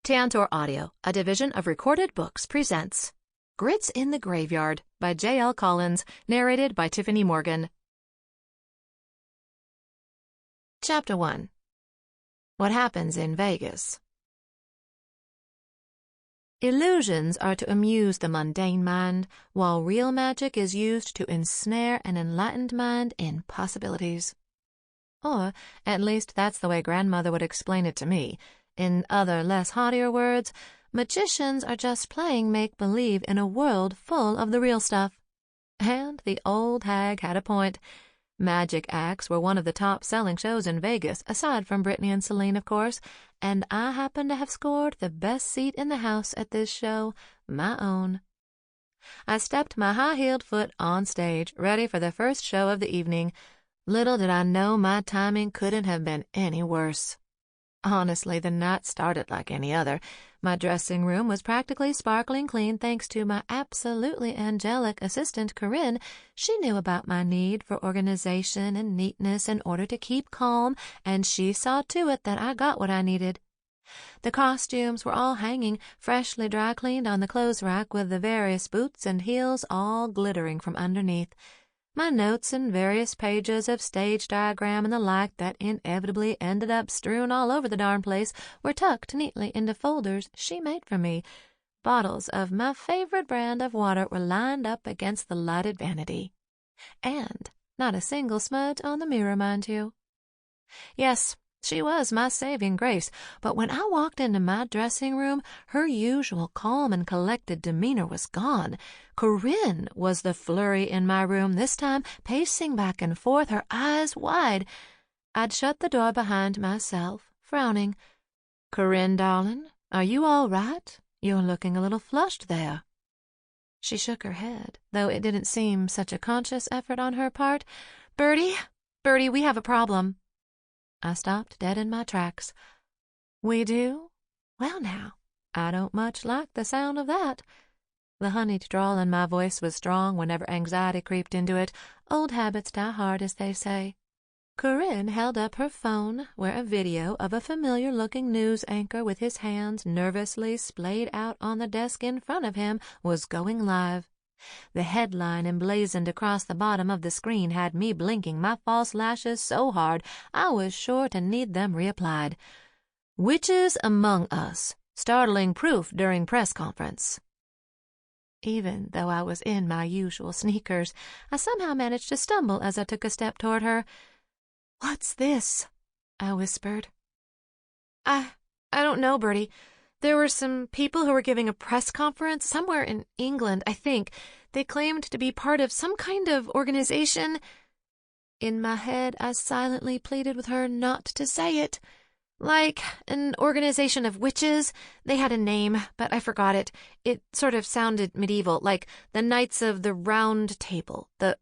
Tantor Audio, a division of Recorded Books, presents Grits in the Graveyard by J.L. Collins, narrated by Tiffany Morgan. Chapter 1. What Happens in Vegas. Illusions are to amuse the mundane mind, while real magic is used to ensnare an enlightened mind in possibilities. Or, at least that's the way Grandmother would explain it to me. In other, less haughtier words, magicians are just playing make-believe in a world full of the real stuff. And the old hag had a point. Magic acts were one of the top-selling shows in Vegas, aside from Brittany and Celine, of course, and I happened to have scored the best seat in the house at this show, my own. I stepped my high-heeled foot on stage, ready for the first show of the evening. Little did I know my timing couldn't have been any worse. Honestly, the night started like any other. My dressing room was practically sparkling clean thanks to my absolutely angelic assistant, Corinne. She knew about my need for organization and neatness in order to keep calm, and she saw to it that I got what I needed. The costumes were all hanging, freshly dry-cleaned on the clothes rack, with the various boots and heels all glittering from underneath. My notes and various pages of stage diagram and the like that inevitably ended up strewn all over the darn place were tucked neatly into folders she made for me. Bottles of my favorite brand of water were lined up against the lighted vanity. And not a single smudge on the mirror, mind you. Yes, she was my saving grace, but when I walked into my dressing room, her usual calm and collected demeanor was gone. Corinne was the flurry in my room this time, pacing back and forth, her eyes wide. I'd shut the door behind myself, frowning. "Corinne, darling, are you all right? You're looking a little flushed there." She shook her head, though it didn't seem such a conscious effort on her part. Birdie, we have a problem." I stopped dead in my tracks. "We do? Well now, I don't much like the sound of that." The honeyed drawl in my voice was strong whenever anxiety creeped into it. Old habits die hard, as they say. Corinne held up her phone, where a video of a familiar-looking news anchor with his hands nervously splayed out on the desk in front of him was going live. The headline emblazoned across the bottom of the screen had me blinking my false lashes so hard I was sure to need them reapplied. "Witches among us. Startling proof during press conference." Even though I was in my usual sneakers, I somehow managed to stumble as I took a step toward her. "What's this?" I whispered. I don't know, Birdie. There were some people who were giving a press conference somewhere in England, I think. They claimed to be part of some kind of organization." In my head, I silently pleaded with her not to say it. "Like an organization of witches. They had a name, but I forgot it. It sort of sounded medieval, like the Knights of the Round Table, the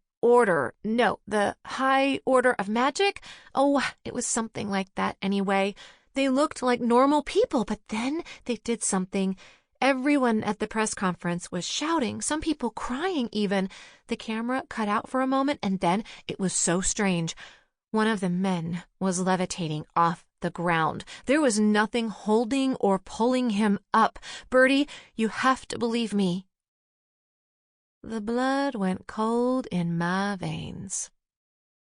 High Order of Magic. Oh, it was something like that anyway. They looked like normal people, but then they did something. Everyone at the press conference was shouting, some people crying even. The camera cut out for a moment, and then it was so strange. One of the men was levitating off the ground. There was nothing holding or pulling him up. Birdie, you have to believe me." The blood went cold in my veins.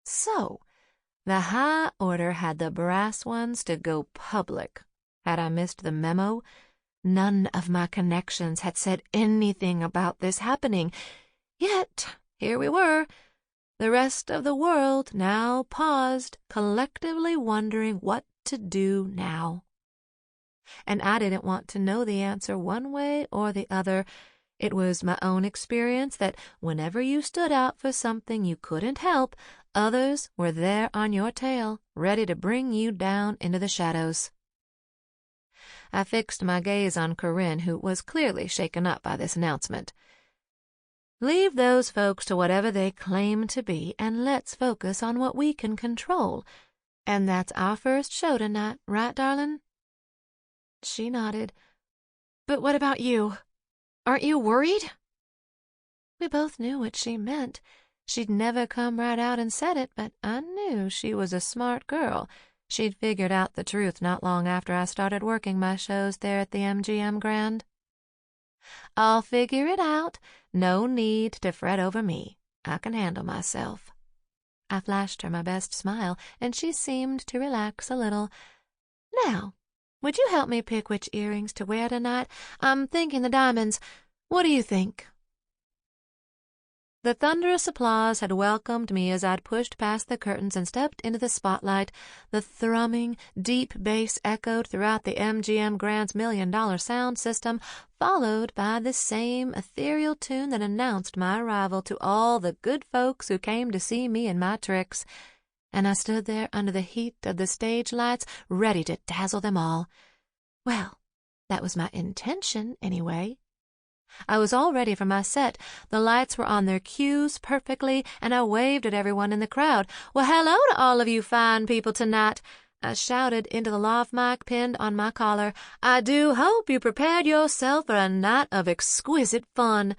So the High Order had the brass ones to go public. Had I missed the memo? None of my connections had said anything about this happening. Yet here we were. The rest of the world now paused, collectively wondering what to do now. And I didn't want to know the answer one way or the other. It was my own experience that whenever you stood out for something you couldn't help, others were there on your tail, ready to bring you down into the shadows. I fixed my gaze on Corinne, who was clearly shaken up by this announcement. "Leave those folks to whatever they claim to be, and let's focus on what we can control. And that's our first show tonight, right, darling?" She nodded. "But what about you? Aren't you worried?" We both knew what she meant. She'd never come right out and said it, but I knew she was a smart girl. She'd figured out the truth not long after I started working my shows there at the MGM Grand. "I'll figure it out. No need to fret over me. I can handle myself." I flashed her my best smile, and she seemed to relax a little. "Now, would you help me pick which earrings to wear tonight? I'm thinking the diamonds. What do you think?" The thunderous applause had welcomed me as I'd pushed past the curtains and stepped into the spotlight. The thrumming, deep bass echoed throughout the MGM Grand's $1,000,000 sound system, followed by the same ethereal tune that announced my arrival to all the good folks who came to see me and my tricks. And I stood there under the heat of the stage lights, ready to dazzle them all. Well, that was my intention, anyway. I was all ready for my set. The lights were on their cues perfectly, and I waved at everyone in the crowd. "Well, hello to all of you fine people tonight," I shouted into the lav mic pinned on my collar. "I do hope you prepared yourself for a night of exquisite fun."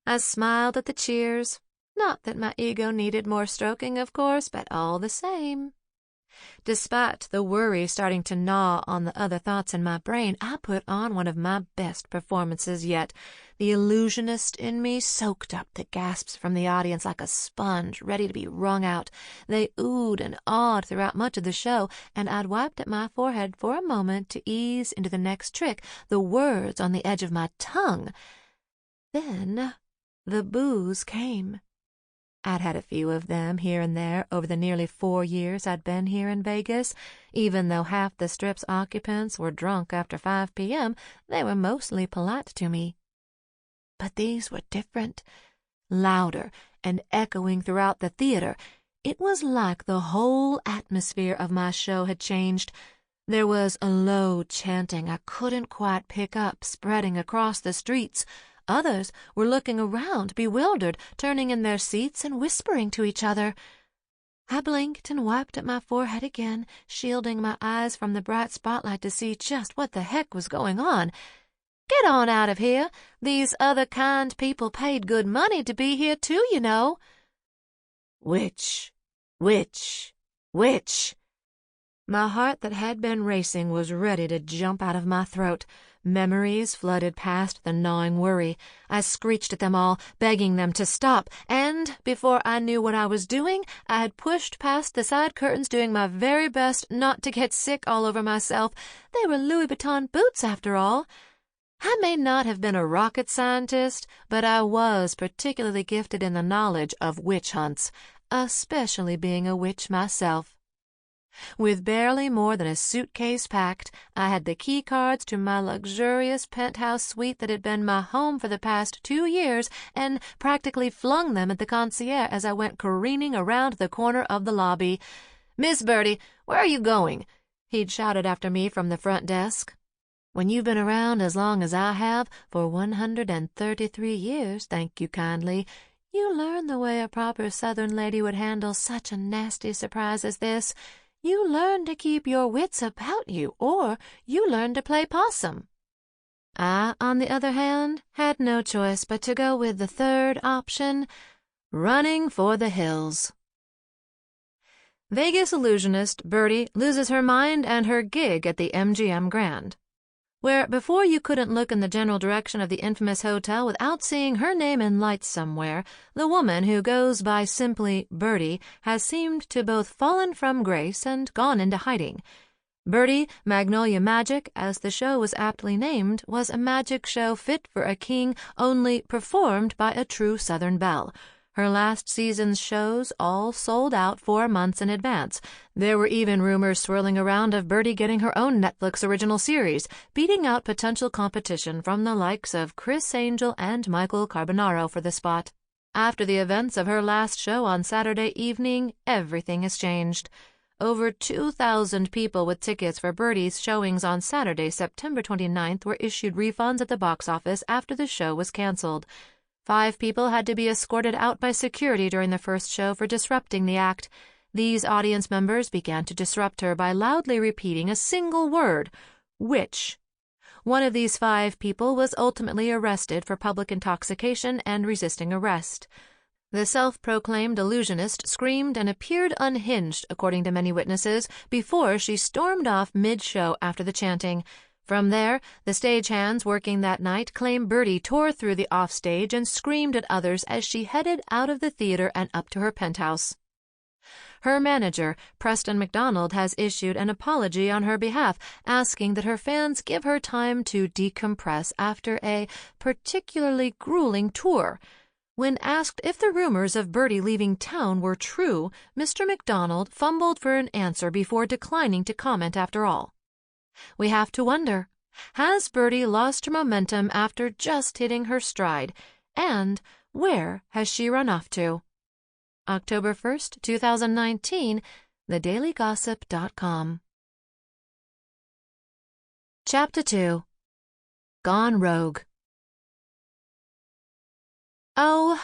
I smiled at the cheers. Not that my ego needed more stroking, of course, but all the same. Despite the worry starting to gnaw on the other thoughts in my brain, I put on one of my best performances yet. The illusionist in me soaked up the gasps from the audience like a sponge ready to be wrung out. They oohed and awed throughout much of the show, and I'd wiped at my forehead for a moment to ease into the next trick, the words on the edge of my tongue. Then the boos came. I'd had a few of them here and there over the nearly 4 years I'd been here in Vegas. Even though half the Strip's occupants were drunk after 5 p.m., they were mostly polite to me. But these were different, louder and echoing throughout the theater. It was like the whole atmosphere of my show had changed. There was a low chanting I couldn't quite pick up spreading across the streets. Others were looking around, bewildered, turning in their seats and whispering to each other. I blinked and wiped at my forehead again, shielding my eyes from the bright spotlight to see just what the heck was going on. "Get on out of here. These other kind people paid good money to be here too, you know." Which? My heart that had been racing was ready to jump out of my throat. Memories flooded past the gnawing worry. I screeched at them all, begging them to stop, and before I knew what I was doing, I had pushed past the side curtains, doing my very best not to get sick all over myself. They were Louis Vuitton boots, after all. I may not have been a rocket scientist, but I was particularly gifted in the knowledge of witch hunts, especially being a witch myself. With barely more than a suitcase packed, I had the key cards to my luxurious penthouse suite that had been my home for the past 2 years, and practically flung them at the concierge as I went careening around the corner of the lobby. "Miss Birdie, where are you going?" he'd shouted after me from the front desk. "When you've been around as long as I have, for 133 years, thank you kindly, you learn the way a proper Southern lady would handle such a nasty surprise as this. You learn to keep your wits about you, or you learn to play possum." I, on the other hand, had no choice but to go with the third option, running for the hills. Vegas illusionist Birdie loses her mind and her gig at the MGM Grand, where before you couldn't look in the general direction of the infamous hotel without seeing her name in lights somewhere, the woman who goes by simply Birdie has seemed to both fallen from grace and gone into hiding. Birdie Magnolia Magic, as the show was aptly named, was a magic show fit for a king, only performed by a true Southern belle. Her last season's shows all sold out 4 months in advance. There were even rumors swirling around of Birdie getting her own Netflix original series, beating out potential competition from the likes of Chris Angel and Michael Carbonaro for the spot. After the events of her last show on Saturday evening, everything has changed. Over 2,000 people with tickets for Birdie's showings on Saturday, September 29th, were issued refunds at the box office after the show was canceled. 5 people had to be escorted out by security during the first show for disrupting the act. These audience members began to disrupt her by loudly repeating a single word, "witch." One of these 5 people was ultimately arrested for public intoxication and resisting arrest. The self-proclaimed illusionist screamed and appeared unhinged, according to many witnesses, before she stormed off mid-show after the chanting. From there, the stagehands working that night claim Birdie tore through the offstage and screamed at others as she headed out of the theater and up to her penthouse. Her manager, Preston McDonald, has issued an apology on her behalf, asking that her fans give her time to decompress after a particularly grueling tour. When asked if the rumors of Birdie leaving town were true, Mr. McDonald fumbled for an answer before declining to comment after all. We have to wonder, has Birdie lost her momentum after just hitting her stride? And where has she run off to? October 1st, 2019, thedailygossip.com. Chapter 2. Gone Rogue. Oh,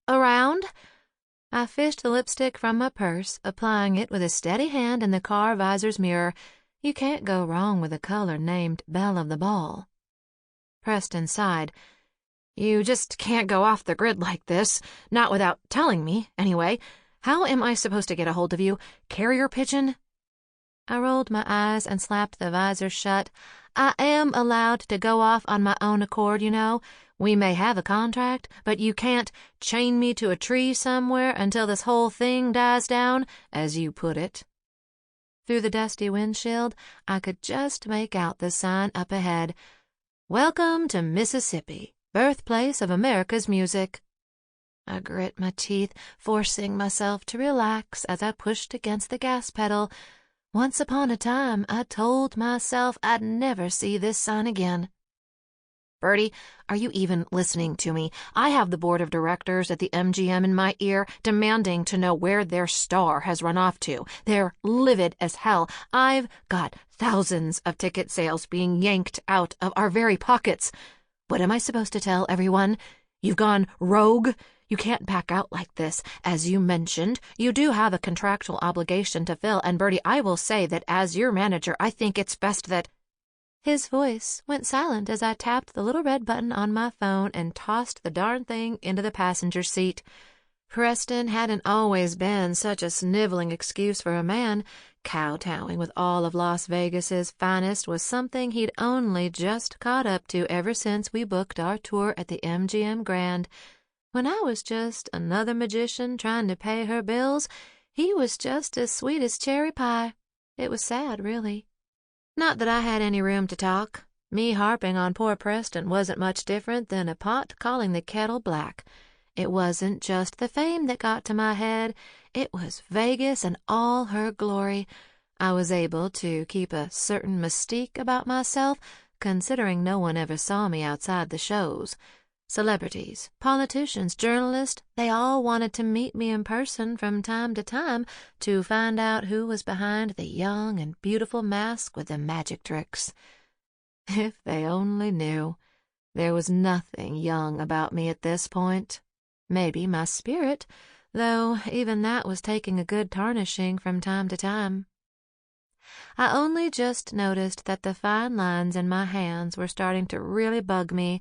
around. I fished the lipstick from my purse, applying it with a steady hand in the car visor's mirror. You can't go wrong with a color named Belle of the Ball. Preston sighed. You just can't go off the grid like this, not without telling me, anyway. How am I supposed to get a hold of you? Carrier pigeon? I rolled my eyes and slapped the visor shut. I am allowed to go off on my own accord, you know. We may have a contract, but you can't chain me to a tree somewhere until this whole thing dies down, as you put it. Through the dusty windshield, I could just make out the sign up ahead. Welcome to Mississippi, birthplace of America's music. I grit my teeth, forcing myself to relax as I pushed against the gas pedal. Once upon a time, I told myself I'd never see this sign again. Birdie, are you even listening to me? I have the board of directors at the MGM in my ear, demanding to know where their star has run off to. They're livid as hell. I've got thousands of ticket sales being yanked out of our very pockets. What am I supposed to tell everyone? You've gone rogue? You can't back out like this. As you mentioned, you do have a contractual obligation to fill, and Birdie, I will say that as your manager, I think it's best that... His voice went silent as I tapped the little red button on my phone and tossed the darn thing into the passenger seat. Preston hadn't always been such a sniveling excuse for a man. Kowtowing with all of Las Vegas's finest was something he'd only just caught up to ever since we booked our tour at the MGM Grand. When I was just another magician trying to pay her bills, he was just as sweet as cherry pie. It was sad, really. Not that I had any room to talk. Me harping on poor Preston wasn't much different than a pot calling the kettle black. It wasn't just the fame that got to my head. It was Vegas and all her glory. I was able to keep a certain mystique about myself, considering no one ever saw me outside the shows. Celebrities, politicians, journalists, they all wanted to meet me in person from time to time to find out who was behind the young and beautiful mask with the magic tricks. If they only knew. There was nothing young about me at this point. Maybe my spirit, though even that was taking a good tarnishing from time to time. I only just noticed that the fine lines in my hands were starting to really bug me.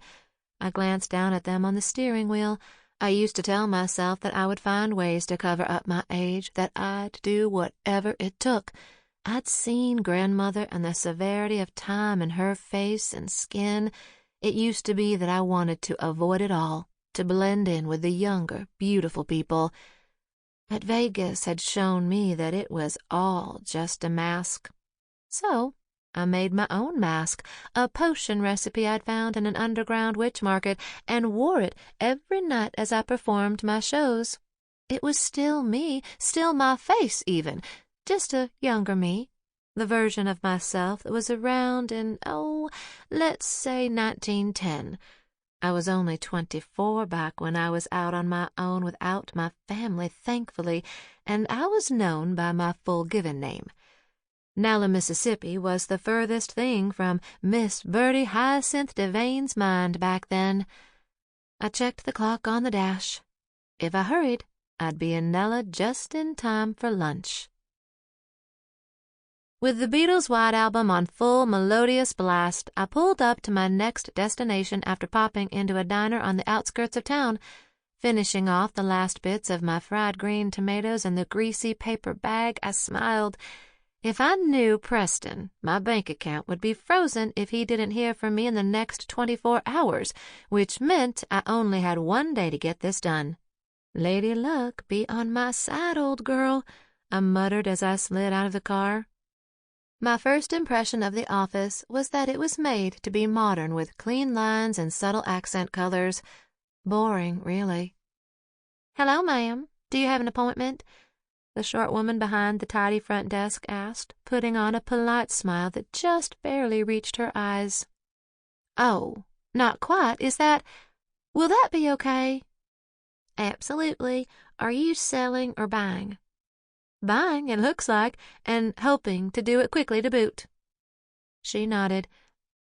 I glanced down at them on the steering wheel. I used to tell myself that I would find ways to cover up my age, that I'd do whatever it took. I'd seen Grandmother and the severity of time in her face and skin. It used to be that I wanted to avoid it all, to blend in with the younger, beautiful people. But Vegas had shown me that it was all just a mask. So I made my own mask, a potion recipe I'd found in an underground witch market, and wore it every night as I performed my shows. It was still me, still my face even, just a younger me, the version of myself that was around in, let's say 1910. I was only 24 back when I was out on my own without my family, thankfully, and I was known by my full given name. Nella, Mississippi was the furthest thing from Miss Birdie Hyacinth Devaine's mind back then. I checked the clock on the dash. If I hurried, I'd be in Nella just in time for lunch. With the Beatles' White Album on full melodious blast, I pulled up to my next destination after popping into a diner on the outskirts of town. Finishing off the last bits of my fried green tomatoes in the greasy paper bag, I smiled. If I knew Preston, my bank account would be frozen if he didn't hear from me in the next 24 hours, which meant I only had one day to get this done. Lady Luck be on my side, old girl, I muttered as I slid out of the car. My first impression of the office was that it was made to be modern with clean lines and subtle accent colors. Boring, really. "Hello, ma'am. Do you have an appointment?" the short woman behind the tidy front desk asked, putting on a polite smile that just barely reached her eyes. "Oh, not quite. Will that be okay?" "Absolutely. Are you selling or buying?" "Buying, it looks like, and hoping to do it quickly to boot." She nodded.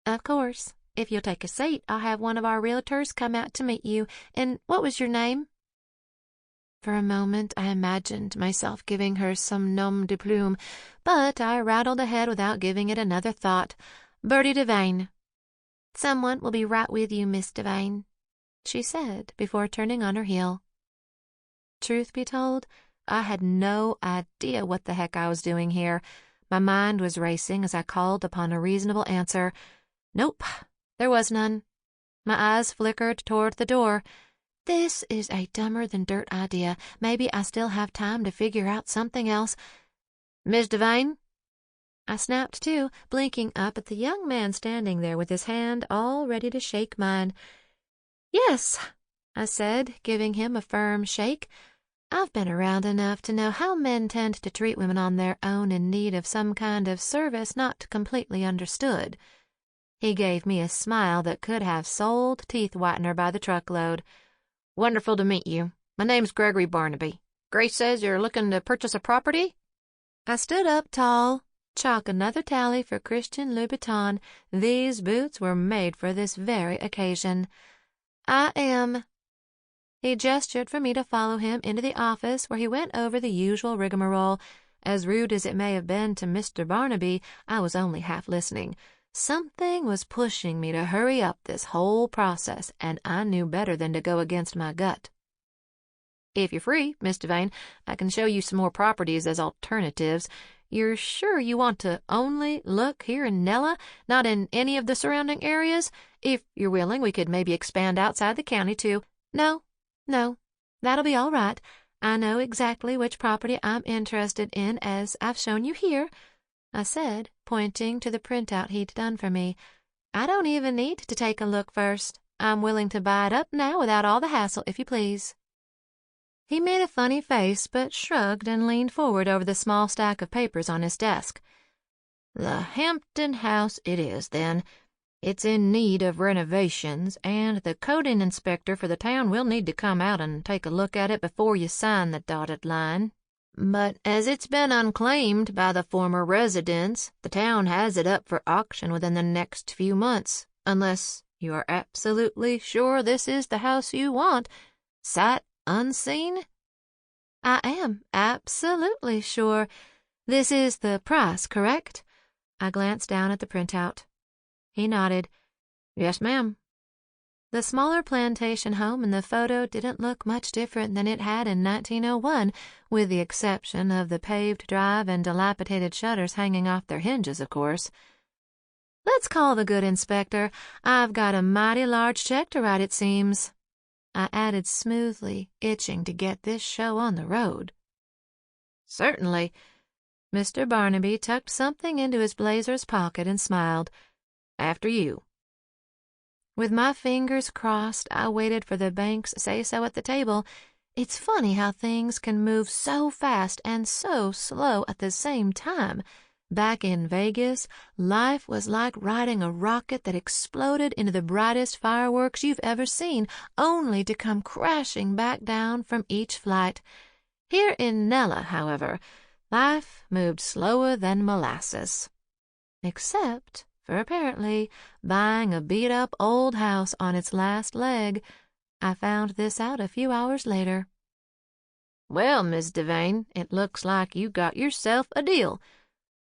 "Of course. If you'll take a seat, I'll have one of our realtors come out to meet you. And what was your name?" For a moment, I imagined myself giving her some nom de plume, but I rattled ahead without giving it another thought. "Birdie Devaine." "Someone will be right with you, Miss Devaine," she said before turning on her heel. Truth be told, I had no idea what the heck I was doing here. My mind was racing as I called upon a reasonable answer. Nope, there was none. My eyes flickered toward the door. This is a dumber-than-dirt idea. Maybe I still have time to figure out something else. "Miss Devaine?" I snapped to, blinking up at the young man standing there with his hand all ready to shake mine. "Yes," I said, giving him a firm shake. I've been around enough to know how men tend to treat women on their own in need of some kind of service not completely understood. He gave me a smile that could have sold teeth whitener by the truckload. "Wonderful to meet you. My name's Gregory Barnaby. Grace says you're looking to purchase a property?" I stood up tall. Chalk another tally for Christian Louboutin. These boots were made for this very occasion. "I am." He gestured for me to follow him into the office, where he went over the usual rigmarole. As rude as it may have been to Mr. Barnaby, I was only half listening. Something was pushing me to hurry up this whole process, and I knew better than to go against my gut. "If you're free, Miss Devaine, I can show you some more properties as alternatives. You're sure you want to only look here in Nella, not in any of the surrounding areas? If you're willing, we could maybe expand outside the county too." No, that'll be all right. I know exactly which property I'm interested in, as I've shown you here," I said, pointing to the printout he'd done for me. "I don't even need to take a look first. I'm willing to buy it up now without all the hassle, if you please." He made a funny face, but shrugged and leaned forward over the small stack of papers on his desk. "The Hampton house it is, then. It's in need of renovations, and the coding inspector for the town will need to come out and take a look at it before you sign the dotted line. But as it's been unclaimed by the former residents, the town has it up for auction within the next few months, unless you are absolutely sure this is the house you want, sight unseen." "I am absolutely sure. This is the price, correct?" I glanced down at the printout. He nodded. "Yes, ma'am." The smaller plantation home in the photo didn't look much different than it had in 1901, with the exception of the paved drive and dilapidated shutters hanging off their hinges, of course. "Let's call the good inspector. I've got a mighty large check to write, it seems," I added smoothly, itching to get this show on the road. "Certainly." Mr. Barnaby tucked something into his blazer's pocket and smiled. "After you." With my fingers crossed, I waited for the bank's say-so at the table. It's funny how things can move so fast and so slow at the same time. Back in Vegas, life was like riding a rocket that exploded into the brightest fireworks you've ever seen, only to come crashing back down from each flight. Here in Nella, however, life moved slower than molasses. Except for apparently buying a beat-up old house on its last leg. I found this out a few hours later. "Well, Miss Devaine, it looks like you got yourself a deal."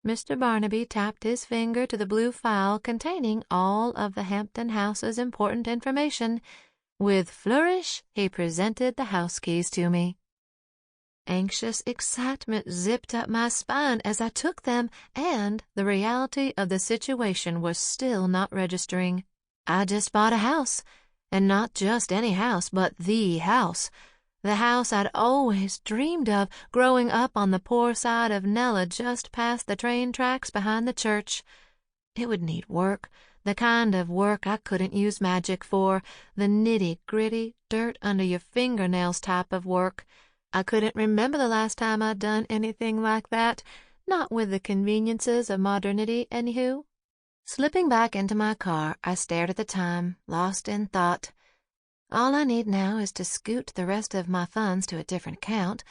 Mr. Barnaby tapped his finger to the blue file containing all of the Hampton house's important information. With flourish, he presented the house keys to me. Anxious excitement zipped up my spine as I took them, and the reality of the situation was still not registering. I just bought a house, and not just any house, but the house I'd always dreamed of, growing up on the poor side of Nella just past the train tracks behind the church. It would need work, the kind of work I couldn't use magic for, the nitty-gritty, dirt under your fingernails type of work. I couldn't remember the last time I'd done anything like that, not with the conveniences of modernity, anywho. Slipping back into my car, I stared at the time, lost in thought. All I need now is to scoot the rest of my funds to a different account,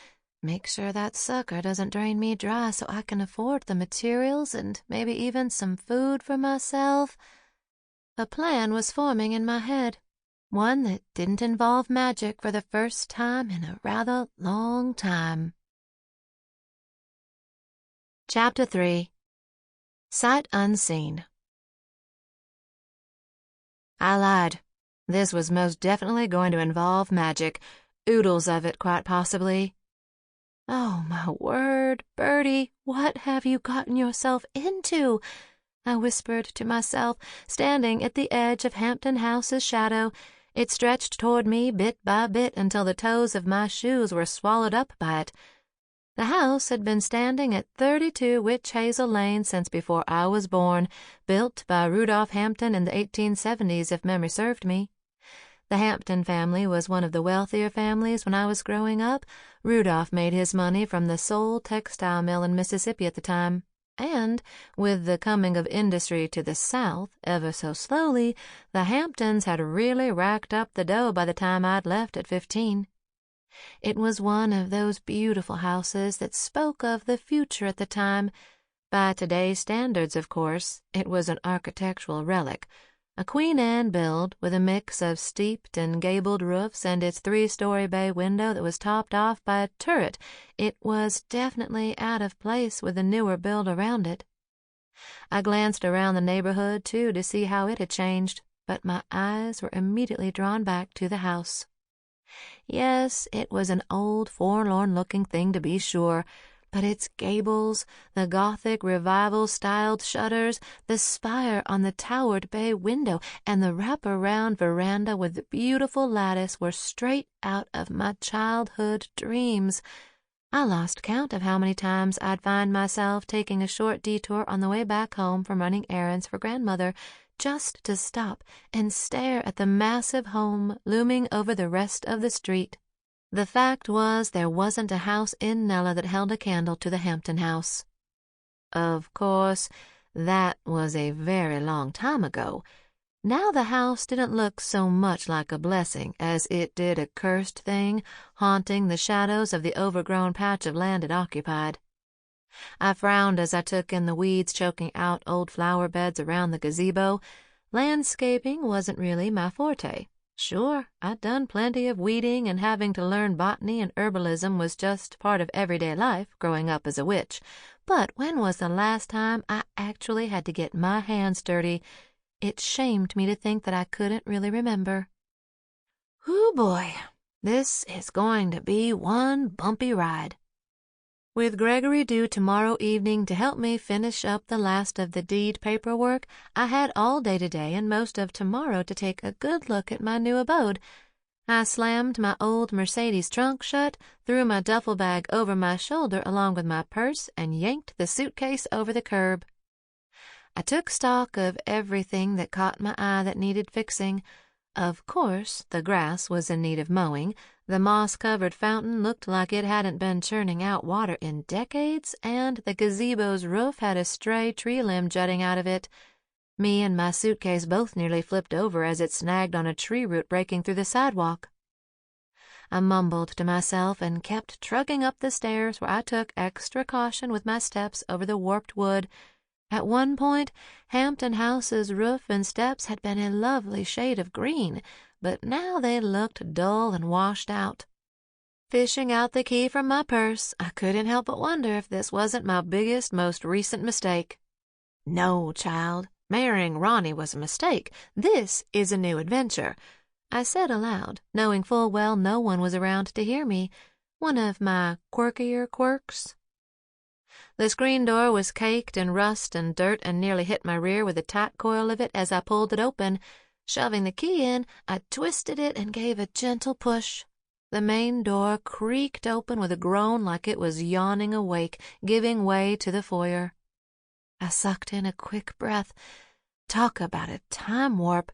make sure that sucker doesn't drain me dry so I can afford the materials and maybe even some food for myself. A plan was forming in my head, one that didn't involve magic for the first time in a rather long time. Chapter 3. Sight Unseen. I lied. This was most definitely going to involve magic, oodles of it quite possibly. Oh, my word, Birdie, what have you gotten yourself into? I whispered to myself, standing at the edge of Hampton House's shadow. It stretched toward me bit by bit until the toes of my shoes were swallowed up by it. The house had been standing at 32 Witch Hazel Lane since before I was born, built by Rudolph Hampton in the 1870s, if memory served me. The Hampton family was one of the wealthier families when I was growing up. Rudolph made his money from the sole textile mill in Mississippi at the time. And, with the coming of industry to the South, ever so slowly, the Hamptons had really racked up the dough by the time I'd left at 15. It was one of those beautiful houses that spoke of the future at the time. By today's standards, of course, it was an architectural relic, a Queen Anne build with a mix of steeped and gabled roofs and its 3-story bay window that was topped off by a turret. It was definitely out of place with the newer build around it. I glanced around the neighborhood, too, to see how it had changed, but my eyes were immediately drawn back to the house. Yes, it was an old, forlorn-looking thing to be sure, but its gables, the Gothic Revival-styled shutters, the spire on the towered bay window, and the wrap-around veranda with the beautiful lattice were straight out of my childhood dreams. I lost count of how many times I'd find myself taking a short detour on the way back home from running errands for grandmother, just to stop and stare at the massive home looming over the rest of the street. The fact was, there wasn't a house in Nella that held a candle to the Hampton house. Of course, that was a very long time ago. Now the house didn't look so much like a blessing as it did a cursed thing, haunting the shadows of the overgrown patch of land it occupied. I frowned as I took in the weeds choking out old flower beds around the gazebo. Landscaping wasn't really my forte. Sure, I'd done plenty of weeding, and having to learn botany and herbalism was just part of everyday life growing up as a witch. But when was the last time I actually had to get my hands dirty? It shamed me to think that I couldn't really remember. Whew, boy, this is going to be one bumpy ride. With Gregory due tomorrow evening to help me finish up the last of the deed paperwork, I had all day today and most of tomorrow to take a good look at my new abode. I slammed my old Mercedes trunk shut, threw my duffel bag over my shoulder along with my purse, and yanked the suitcase over the curb. I took stock of everything that caught my eye that needed fixing. Of course, the grass was in need of mowing. The moss-covered fountain looked like it hadn't been churning out water in decades, and the gazebo's roof had a stray tree limb jutting out of it. Me and my suitcase both nearly flipped over as it snagged on a tree root breaking through the sidewalk. I mumbled to myself and kept trudging up the stairs, where I took extra caution with my steps over the warped wood. At one point, Hampton House's roof and steps had been a lovely shade of green, but now they looked dull and washed out. Fishing out the key from my purse, I couldn't help but wonder if this wasn't my biggest, most recent mistake. No, child, marrying Ronnie was a mistake. This is a new adventure. I said aloud, knowing full well no one was around to hear me, one of my quirkier quirks. The screen door was caked in rust and dirt and nearly hit my rear with a tight coil of it as I pulled it open. Shoving the key in, I twisted it and gave a gentle push. The main door creaked open with a groan like it was yawning awake, giving way to the foyer. I sucked in a quick breath. Talk about a time warp.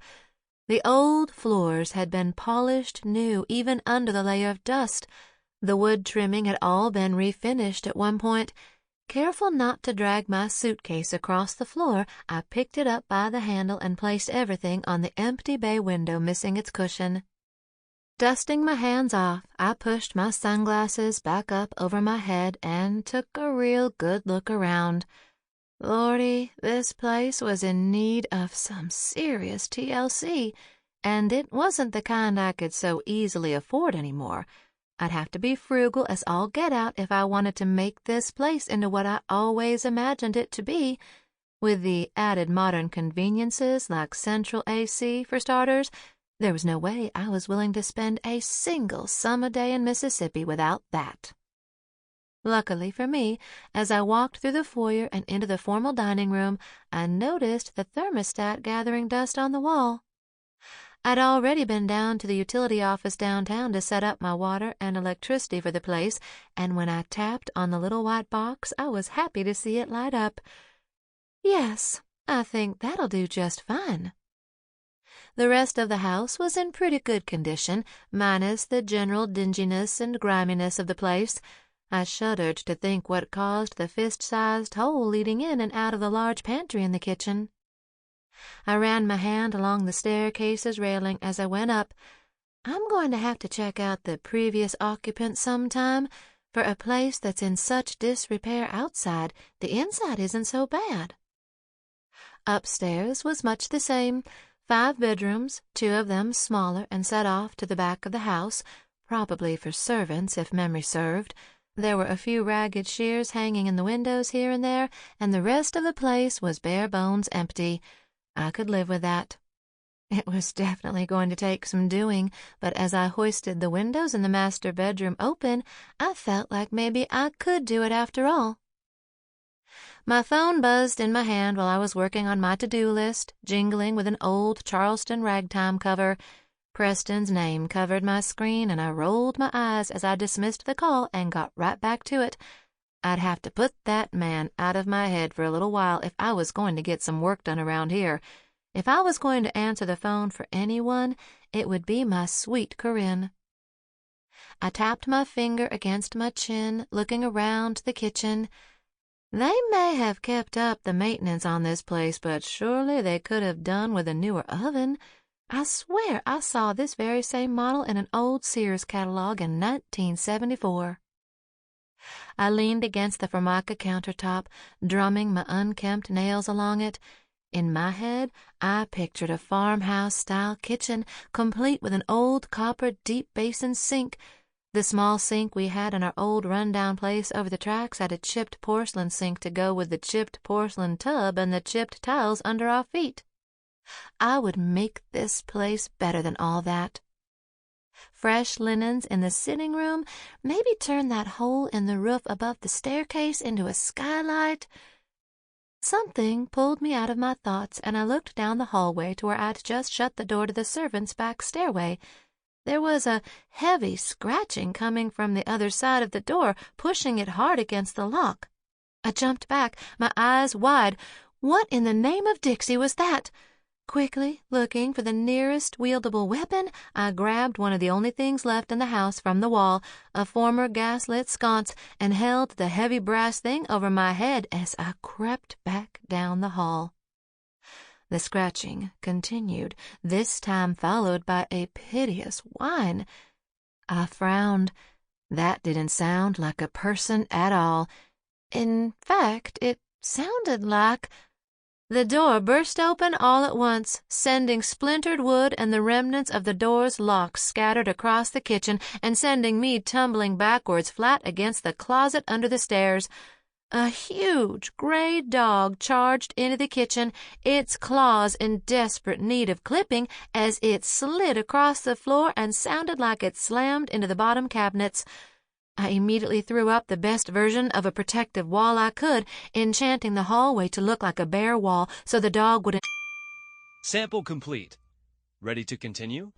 The old floors had been polished new, even under the layer of dust. The wood trimming had all been refinished at one point. Careful not to drag my suitcase across the floor, I picked it up by the handle and placed everything on the empty bay window, missing its cushion. Dusting my hands off, I pushed my sunglasses back up over my head and took a real good look around. Lordy, this place was in need of some serious TLC, and it wasn't the kind I could so easily afford anymore. I'd have to be frugal as all get out if I wanted to make this place into what I always imagined it to be, with the added modern conveniences like central AC for starters. There was no way I was willing to spend a single summer day in Mississippi without that. Luckily for me, as I walked through the foyer and into the formal dining room, I noticed the thermostat gathering dust on the wall. I'd already been down to the utility office downtown to set up my water and electricity for the place, and when I tapped on the little white box, I was happy to see it light up. Yes, I think that'll do just fine. The rest of the house was in pretty good condition, minus the general dinginess and griminess of the place. I shuddered to think what caused the fist-sized hole leading in and out of the large pantry in the kitchen. I ran my hand along the staircase's railing as I went up. I'm going to have to check out the previous occupant sometime. For a place that's in such disrepair outside, the inside isn't so bad. Upstairs was much the same. 5 bedrooms, 2 of them smaller and set off to the back of the house, probably for servants if memory served. There were a few ragged shears hanging in the windows here and there, and the rest of the place was bare bones empty. I could live with that. It was definitely going to take some doing, but as I hoisted the windows in the master bedroom open, I felt like maybe I could do it after all. My phone buzzed in my hand while I was working on my to-do list, jingling with an old Charleston ragtime cover. Preston's name covered my screen, and I rolled my eyes as I dismissed the call and got right back to it. I'd have to put that man out of my head for a little while if I was going to get some work done around here. If I was going to answer the phone for anyone, it would be my sweet Corinne. I tapped my finger against my chin, looking around the kitchen. They may have kept up the maintenance on this place, but surely they could have done with a newer oven. I swear I saw this very same model in an old Sears catalog in 1974. I leaned against the Formica countertop, drumming my unkempt nails along it. In my head, I pictured a farmhouse-style kitchen, complete with an old copper deep basin sink. The small sink we had in our old run-down place over the tracks had a chipped porcelain sink to go with the chipped porcelain tub and the chipped tiles under our feet. I would make this place better than all that. Fresh linens in the sitting room, maybe turn that hole in the roof above the staircase into a skylight. Something pulled me out of my thoughts, and I looked down the hallway to where I'd just shut the door to the servants' back stairway. There was a heavy scratching coming from the other side of the door, pushing it hard against the lock. I jumped back, my eyes wide. What in the name of Dixie was that? Quickly looking for the nearest wieldable weapon, I grabbed one of the only things left in the house from the wall, a former gas-lit sconce, and held the heavy brass thing over my head as I crept back down the hall. The scratching continued, this time followed by a piteous whine. I frowned. That didn't sound like a person at all. In fact, it sounded like... The door burst open all at once, sending splintered wood and the remnants of the door's locks scattered across the kitchen and sending me tumbling backwards flat against the closet under the stairs. A huge gray dog charged into the kitchen, its claws in desperate need of clipping as it slid across the floor and sounded like it slammed into the bottom cabinets. I immediately threw up the best version of a protective wall I could, enchanting the hallway to look like a bare wall so the dog wouldn't. Sample complete. Ready to continue?